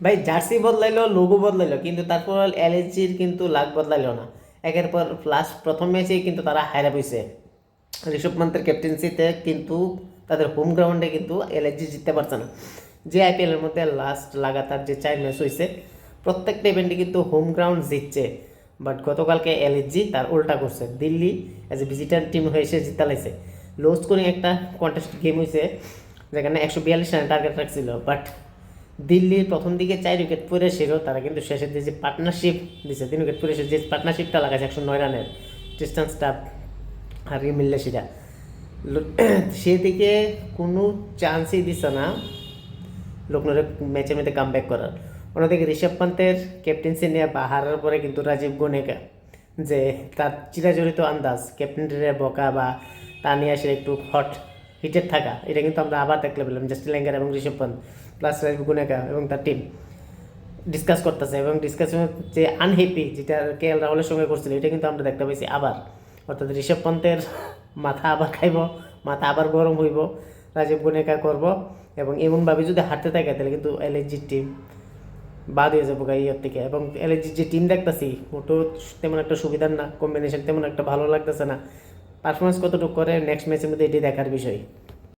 ভাই jersey বদলাইলো, logo বদলাইলো, কিন্তু তারপর এলএসজির কিন্তু লাগ বদলাইলো না। একের পর লাস্ট প্রথম ম্যাচেই কিন্তু তারা হারা পড়ছে। ঋষভ পান্তের ক্যাপ্টেন্সিতে কিন্তু তাদের হোম গ্রাউন্ডে কিন্তু এলএসজি জিততে পারছে না। যে আইপিএলের মধ্যে লাস্ট লাগাতার যে 4 ম্যাচ হয়েছে, প্রত্যেকটা ইভেন্টে কিন্তু হোম গ্রাউন্ড জিতছে। বাট গতকালকে এলএসজি তার উল্টা করছে, Delhi as a visitor team হয়ে এসে জিতা লাইছে। লো স্কোরিং একটা কন্টেস্ট গেম হয়েছে, যেখানে 142 রানের টার্গেট রাখছিল। বাট দিল্লির প্রথম দিকে 4 উইকেট পড়ে ছিল, তারা কিন্তু শেষের দিকে যে পার্টনারশিপ দিছে 3 উইকেট পড়ে, যে পার্টনারশিপটা লাগাছে 109 রানের ডিস্টেন্স স্টাফ আর মিললে সেটা সেদিকে কোনো চান্সই দিছে না লক্ষ্ণৌরের ম্যাচের মধ্যে কাম ব্যাক করার। অন্যদিকে ঋষভ পান্তের ক্যাপ্টেন্সি নিয়ে হারার পরে কিন্তু রাজীব গনেকা যে তার চিরাচরিত আন্দাজ ক্যাপ্টেনরে বকা বা তা নিয়ে আসে একটু হট হিটেড থাকা, এটা কিন্তু আমরা আবার দেখতে পেলাম জাস্টিন ল্যাঙ্গার এবং ঋষভ পান্ত প্লাস রাজীব গনেকা এবং তার টিম ডিসকাস করতেছে, এবং ডিসকাশন যে আনহ্যাপি যেটা কে এল রাহুলের সঙ্গে করছিল, এটা কিন্তু আমরা দেখতে পাইছি আবার। অর্থাৎ ঋষভ পন্থের মাথা আবার খাইব, মাথা আবার গরম হইব, রাজীব গুনেকা করব, এবং এমনভাবে যদি হারতে থাকে তাহলে কিন্তু এলএসজির টিম বাদ হয়ে যাবো ইয়ের থেকে। এবং এলএসজির যে টিম দেখতেছি ওটো তেমন একটা সুবিধার না, কম্বিনেশন তেমন একটা ভালো লাগতেছে না। পারফরমেন্স কতটুকু করে নেক্সট ম্যাচের মধ্যে এটি দেখার বিষয়।